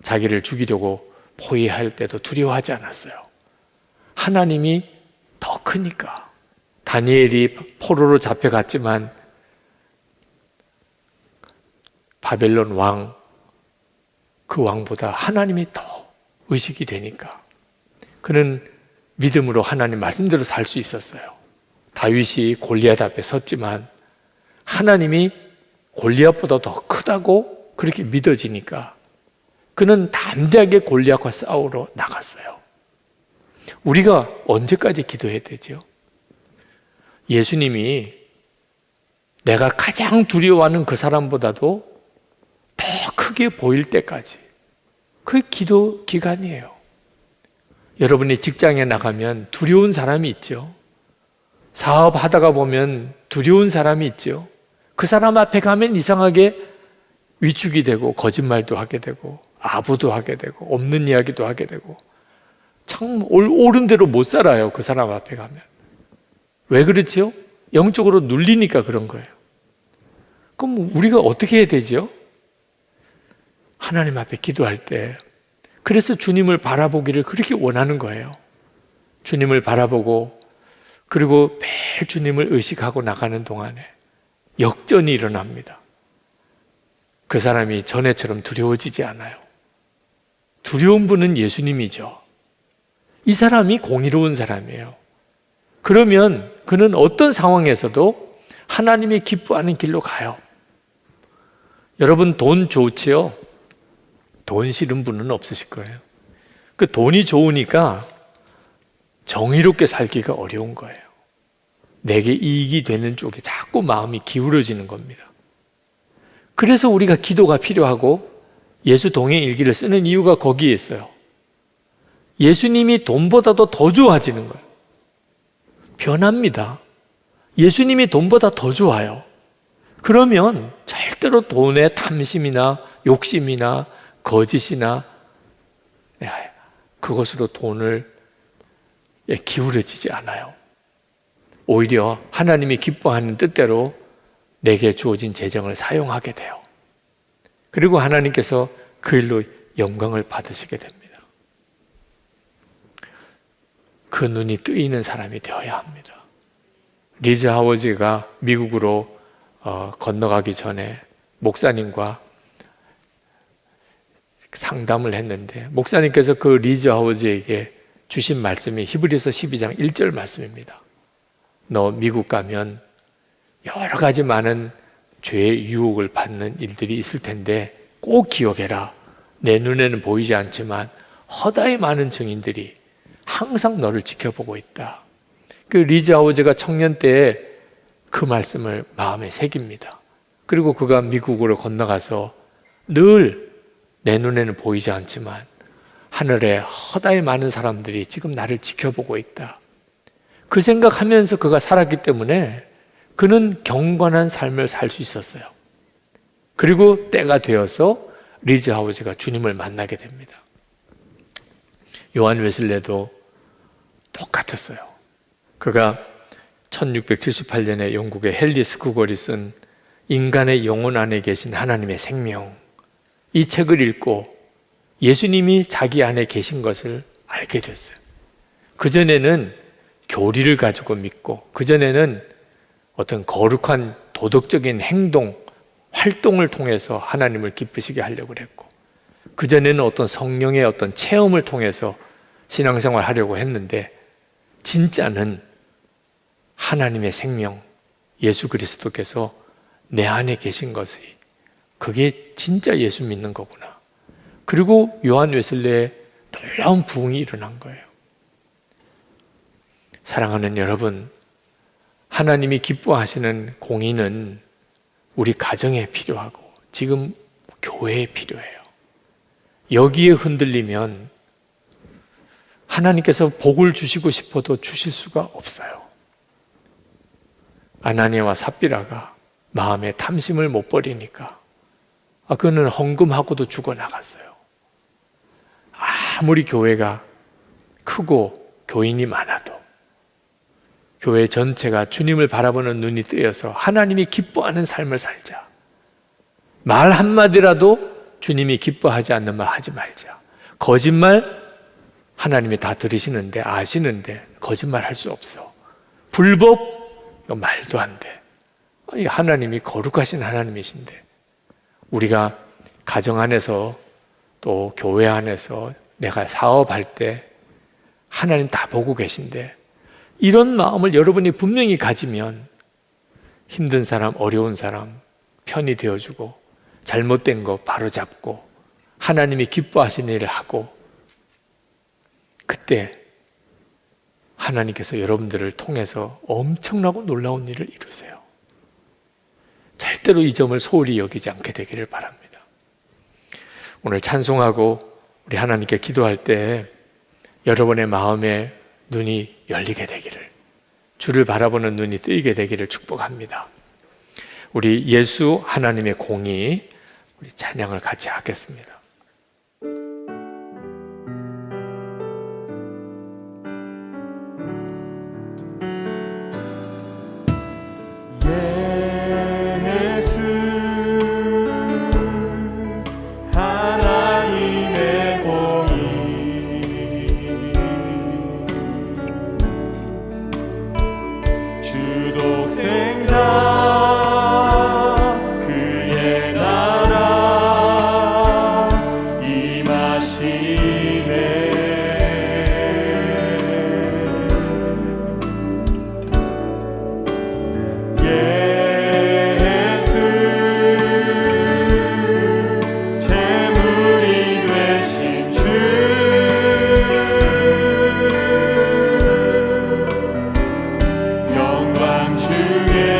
자기를 죽이려고 포위할 때도 두려워하지 않았어요. 하나님이 더 크니까. 다니엘이 포로로 잡혀갔지만 바벨론 왕, 그 왕보다 하나님이 더 의식이 되니까 그는 믿음으로 하나님 말씀대로 살 수 있었어요. 다윗이 골리앗 앞에 섰지만 하나님이 골리앗보다 더 크다고 그렇게 믿어지니까 그는 담대하게 골리앗과 싸우러 나갔어요. 우리가 언제까지 기도해야 되죠? 예수님이 내가 가장 두려워하는 그 사람보다도 더 크게 보일 때까지 그게 기도 기간이에요. 여러분이 직장에 나가면 두려운 사람이 있죠. 사업하다가 보면 두려운 사람이 있죠. 그 사람 앞에 가면 이상하게 위축이 되고 거짓말도 하게 되고 아부도 하게 되고 없는 이야기도 하게 되고 참 옳은 대로 못 살아요. 그 사람 앞에 가면. 왜 그렇죠? 영적으로 눌리니까 그런 거예요. 그럼 우리가 어떻게 해야 되죠? 하나님 앞에 기도할 때 그래서 주님을 바라보기를 그렇게 원하는 거예요. 주님을 바라보고 그리고 매일 주님을 의식하고 나가는 동안에 역전이 일어납니다. 그 사람이 전에처럼 두려워지지 않아요. 두려운 분은 예수님이죠. 이 사람이 공의로운 사람이에요. 그러면 그는 어떤 상황에서도 하나님이 기뻐하는 길로 가요. 여러분 돈 좋지요? 돈 싫은 분은 없으실 거예요. 그 돈이 좋으니까 정의롭게 살기가 어려운 거예요. 내게 이익이 되는 쪽에 자꾸 마음이 기울어지는 겁니다. 그래서 우리가 기도가 필요하고 예수 동행 일기를 쓰는 이유가 거기에 있어요. 예수님이 돈보다도 더 좋아지는 거예요. 변합니다. 예수님이 돈보다 더 좋아요. 그러면 절대로 돈의 탐심이나 욕심이나 거짓이나 그것으로 돈을 기울어지지 않아요. 오히려 하나님이 기뻐하는 뜻대로 내게 주어진 재정을 사용하게 돼요. 그리고 하나님께서 그 일로 영광을 받으시게 됩니다. 그 눈이 뜨이는 사람이 되어야 합니다. 리즈 하워즈가 미국으로 건너가기 전에 목사님과 상담을 했는데 목사님께서 그 리즈 하워즈에게 주신 말씀이 히브리서 12장 1절 말씀입니다. 너 미국 가면 여러 가지 많은 죄의 유혹을 받는 일들이 있을 텐데 꼭 기억해라. 내 눈에는 보이지 않지만 허다히 많은 증인들이 항상 너를 지켜보고 있다. 그 리즈 하우즈가 청년 때에 그 말씀을 마음에 새깁니다. 그리고 그가 미국으로 건너가서 늘 내 눈에는 보이지 않지만 하늘에 허다히 많은 사람들이 지금 나를 지켜보고 있다. 그 생각하면서 그가 살았기 때문에 그는 경건한 삶을 살 수 있었어요. 그리고 때가 되어서 리즈 하우즈가 주님을 만나게 됩니다. 요한 웨슬레도 똑같았어요. 그가 1678년에 영국의 헨리 쿠걸이 쓴 인간의 영혼 안에 계신 하나님의 생명, 이 책을 읽고 예수님이 자기 안에 계신 것을 알게 됐어요. 그전에는 교리를 가지고 믿고, 그전에는 어떤 거룩한 도덕적인 행동, 활동을 통해서 하나님을 기쁘시게 하려고 했고, 그전에는 어떤 성령의 어떤 체험을 통해서 신앙생활 하려고 했는데, 진짜는 하나님의 생명, 예수 그리스도께서 내 안에 계신 것이, 그게 진짜 예수 믿는 거구나. 그리고 요한 웨슬레의 놀라운 부흥이 일어난 거예요. 사랑하는 여러분, 하나님이 기뻐하시는 공의는 우리 가정에 필요하고 지금 교회에 필요해요. 여기에 흔들리면 하나님께서 복을 주시고 싶어도 주실 수가 없어요. 아나니아와 삽비라가 마음에 탐심을 못 버리니까 그는 헌금하고도 죽어나갔어요. 아무리 교회가 크고 교인이 많아도 교회 전체가 주님을 바라보는 눈이 뜨여서 하나님이 기뻐하는 삶을 살자. 말 한마디라도 주님이 기뻐하지 않는 말 하지 말자. 거짓말 하나님이 다 들으시는데 아시는데 거짓말 할 수 없어. 불법 이거 말도 안 돼. 하나님이 거룩하신 하나님이신데 우리가 가정 안에서 또 교회 안에서 내가 사업할 때 하나님 다 보고 계신데 이런 마음을 여러분이 분명히 가지면 힘든 사람, 어려운 사람 편이 되어주고 잘못된 거 바로잡고 하나님이 기뻐하시는 일을 하고 그때 하나님께서 여러분들을 통해서 엄청나고 놀라운 일을 이루세요. 절대로 이 점을 소홀히 여기지 않게 되기를 바랍니다. 오늘 찬송하고 우리 하나님께 기도할 때 여러분의 마음에 눈이 열리게 되기를, 주를 바라보는 눈이 뜨이게 되기를 축복합니다. 우리 예수 하나님의 공의, 우리 찬양을 같이 하겠습니다. 주의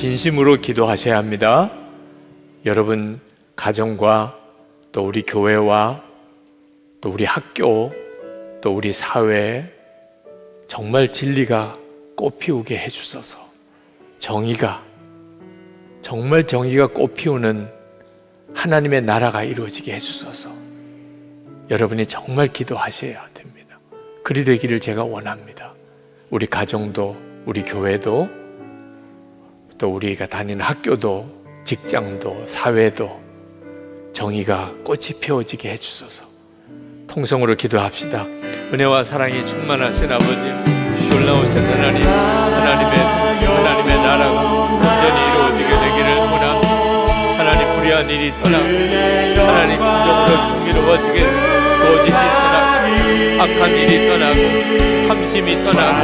진심으로 기도하셔야 합니다. 여러분 가정과 또 우리 교회와 또 우리 학교 또 우리 사회 정말 진리가 꽃피우게 해주소서. 정의가 정말 정의가 꽃피우는 하나님의 나라가 이루어지게 해주소서. 여러분이 정말 기도하셔야 됩니다. 그리 되기를 제가 원합니다. 우리 가정도 우리 교회도 또 우리가 다니는 학교도 직장도 사회도 정의가 꽃이 피어지게 해주소서. 통성으로 기도합시다. 은혜와 사랑이 충만하신 아버지, 놀라우신 하나님, 하나님의 나라가 온전히 이루어지게 되기를 원합니다. 하나님 불의한 일이 떠나고 하나님 진정으로 정의로워지게 거짓이 떠나고 악한 일이 떠나고 함심이 떠나고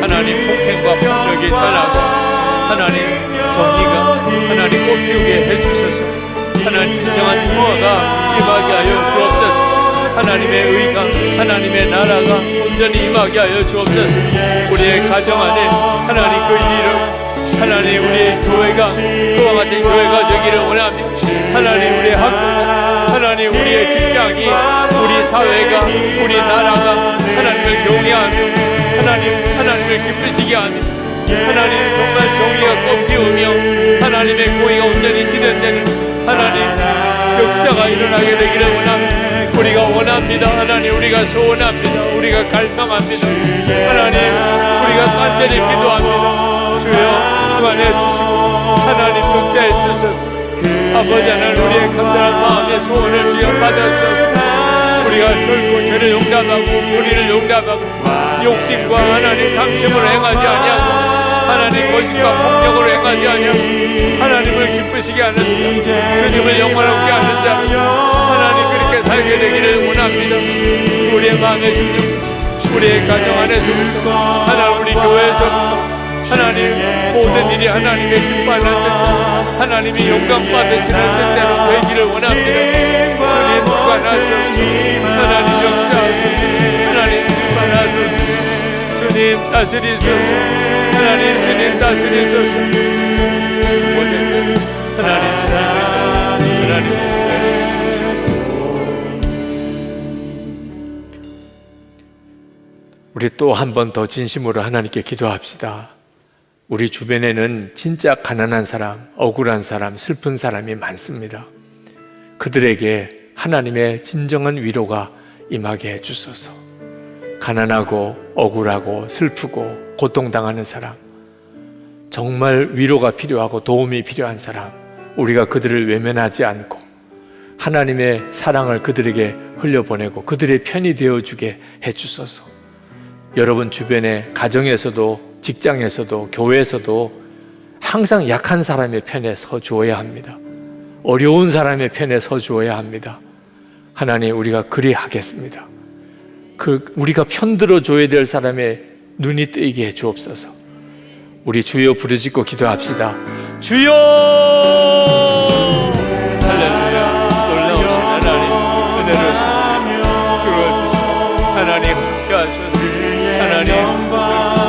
하나님 폭행과 폭력이 떠나고 하나님 정의가 하나님 꽃피우게 해주셔서 하나님 진정한 평화가 임하게 하여 주옵소서. 하나님의 의가 하나님의 나라가 온전히 임하게 하여 주옵소서. 우리의 가정 안에 하나님 그 일을 하나님 우리의 교회가 그와 같은 교회가 되기를 원합니다. 하나님 우리의 학교가 하나님 우리의 직장이 우리 사회가 우리 나라가 하나님을 경외하며 하나님을 기쁘시게 하며 하나님 정말 정의가 꽃피우며 하나님의 공의가 온전히 실현되는 하나님 역사가 일어나게 되기를 원합니다. 우리가 원합니다. 하나님 우리가 소원합니다. 우리가 갈망합니다. 하나님 우리가 간절히 기도합니다. 주여 주관해 주시고 하나님 역사해 주소서. 아버지 하나님 우리의 간절한 마음의 소원을 주여 받아주소서. 우리가 결코 죄를 용납하고 불의를 용납하고 욕심과 하나님 탐심으로 행하지 아니하고 하나님 거짓과 폭력으로 행하지 아니하고 하나님을 기쁘시게 하는 자 주님을 영원롭게 하는 자 하나님 그렇게 살게 되기를 원합니다. 우리의 마음의 심령 우리의 가정 안에서부터 하나님 우리 교회에서부터 하나님 모든 일이 하나님의 기뻐하는 뜻 하나님이 영광 받으시는 뜻대로 되기를 원합니다. 주님 주관하소서. 하나님 역사하소서. 하나님 주관하소서. 주님 다스리소서. 하나님 주님 다스리소서. 모든 것 하나님 하나님 우리 또 한 번 더 진심으로 하나님께 기도합시다. 우리 주변에는 진짜 가난한 사람, 억울한 사람, 슬픈 사람이 많습니다. 그들에게 하나님의 진정한 위로가 임하게 해주소서. 가난하고 억울하고 슬프고 고통당하는 사람, 정말 위로가 필요하고 도움이 필요한 사람, 우리가 그들을 외면하지 않고 하나님의 사랑을 그들에게 흘려보내고 그들의 편이 되어주게 해주소서. 여러분 주변에 가정에서도 직장에서도 교회에서도 항상 약한 사람의 편에 서 주어야 합니다. 어려운 사람의 편에 서 주어야 합니다. 하나님 우리가 그리하겠습니다. 우리가 편들어 줘야 될 사람의 눈이 뜨이게 해 주옵소서. 우리 주여 부르짖고 기도합시다. 주여! 할렐루야. 놀라우신 하나님 은혜를 주시고 하나님 함께 하소서. 하나님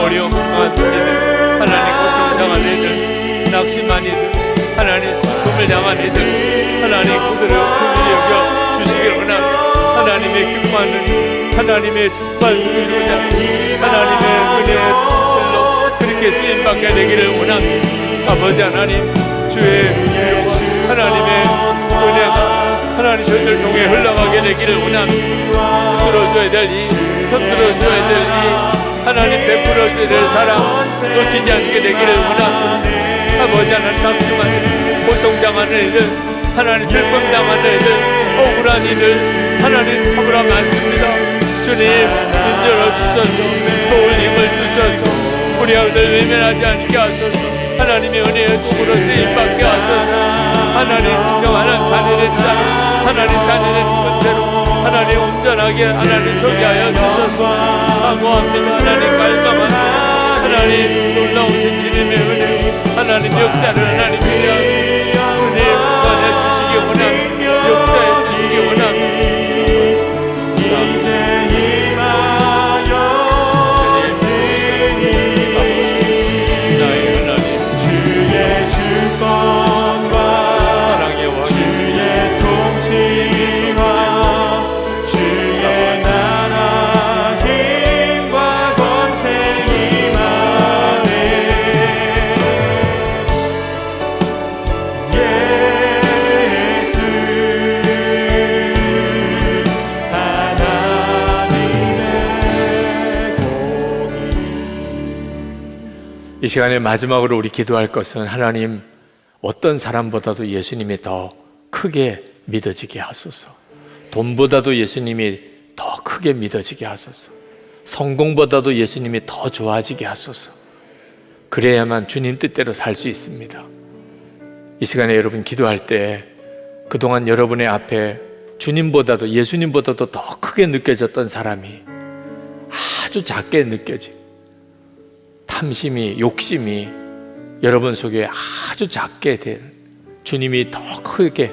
어려움 당한 이들 하나님 고통당한 이들 낙심한 이들 하나님 슬픔을 당한 이들 하나님 그들을 긍휼히 여겨 주시기를 원합니다. 하나님의 기뻐하는 하나님의 정말 구주자 하나님의 은혜로 그렇게 쓰임받게 되기를 원합니다. 아버지 하나님 주의 위로와 하나님의 은혜가 하나님 저희들 통해 흘러가게 되기를 원합니다. 흔들어줘야 될 이 흔들어줘야 될 이 하나님 베풀어줘야 될 사랑 놓치지 않게 되기를 원합니다. 아버지 하나님 낙심한 이들 고통당하는 이들 하나님 슬픔당하는 이들 억울한 이들 하나님 참으라 많습니다. 주님 인절어 주셔서 도울 힘을 주셔서 우리 아들 외면하지 않게 하소서. 하나님의 은혜의 도구로 쓰임받게 하소서. 하나님 진정하는 잔인한 자 하나님 잔인한 권세로 하나님 온전하게 하나님 서게 하여 주셔서 사모합니다. 하나님 갈망합니다. 하나님 놀라우신 주님의 은혜 하나님 역사를 하나님 위하여 주님 구원해 주시기 원합니다. 역사해 주시기 원합니다. 주님 나의 하나님 이 시간에 마지막으로 우리 기도할 것은 하나님, 어떤 사람보다도 예수님이 더 크게 믿어지게 하소서. 돈보다도 예수님이 더 크게 믿어지게 하소서. 성공보다도 예수님이 더 좋아지게 하소서. 그래야만 주님 뜻대로 살 수 있습니다. 이 시간에 여러분 기도할 때 그동안 여러분의 앞에 주님보다도, 예수님보다도 더 크게 느껴졌던 사람이 아주 작게 느껴진 탐심이, 욕심이 여러분 속에 아주 작게 된, 주님이 더 크게,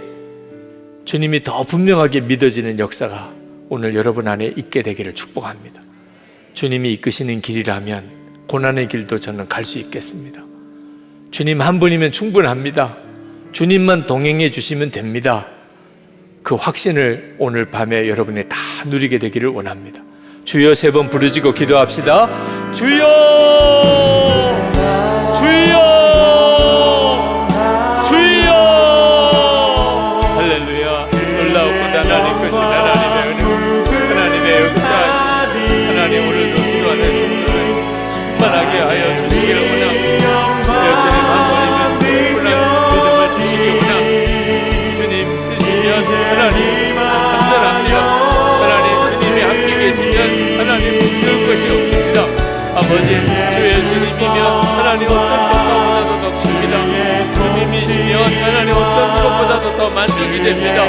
주님이 더 분명하게 믿어지는 역사가 오늘 여러분 안에 있게 되기를 축복합니다. 주님이 이끄시는 길이라면 고난의 길도 저는 갈 수 있겠습니다. 주님 한 분이면 충분합니다. 주님만 동행해 주시면 됩니다. 그 확신을 오늘 밤에 여러분이 다 누리게 되기를 원합니다. 주여 3번 부르짖고 기도합시다. 주여, 주여, 주여. 할렐루야. 놀라웠고 하나님 것이 하나님의 은혜, 하나님의 역사, 하나님 오늘도 기도하는 성도를 충만하게 하여 주시기를 원합니다. 예수님 한 번이면 충분한 믿음을 주시기 원합니다. 주님 주시면 하나님 간절합니다. 하나님 주님이 함께 계시면 하나님 힘들 것이 없습니다. 아버지, 주 예수님이면 하나님 어떤 것보다도 더 큽니다. 주님이시면 하나님 어떤 것보다도 더 만족이 됩니다.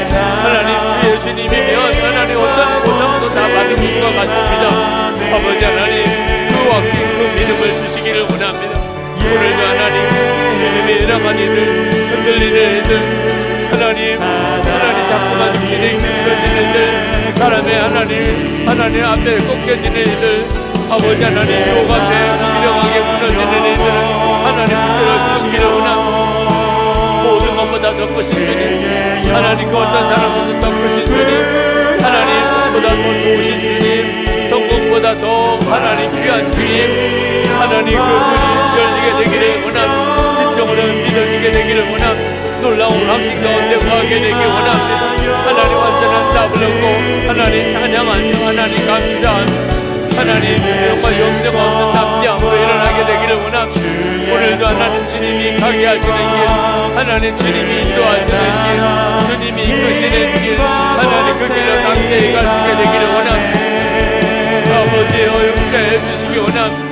하나님 주 예수님이면 하나님 어떤 보상도 다 받은 것과 같습니다. 아버지 하나님, 그 확신, 그 믿음을 주시기를 원합니다. 오늘도 하나님, 주님의 여러 가지 일, 흔들리는 일들, 하나님 자꾸만 진행되어지는 일, 사람의 하나님 앞에 꺾여지는 일들, 아버지 하나님 유혹한테 무기력하게 무너지는 일들을 하나님 붙들어 주시기를 원합니다. 모든 것보다 더 크신 주님, 하나님 그 어떤 사람보다 더 크신 주님, 하나님보다 더 좋으신 주님, 성공보다 더 하나님 귀한 주님, 하나님 그 눈이 열리게 되기를 원합니다. 진정으로 믿어지게 되기를 원합니다. 놀라운 확신 가운데 구하게 되기 원합니다. 하나님 완전한 답을 얻고 하나님 찬양하며 하나님 감사하며 하나님 정말 영적 없는 담대함으로 일어나게 되기를 원합니다. 오늘도 하나님 주님이 가게 하시는 길, 하나님 주님이 인도하시는 길, 주님이 이끄시는 길, 하나님 그 길로 담대히 갈 수 있게 되기를 원합니다. 아버지여 용서해 주시기 원합니다.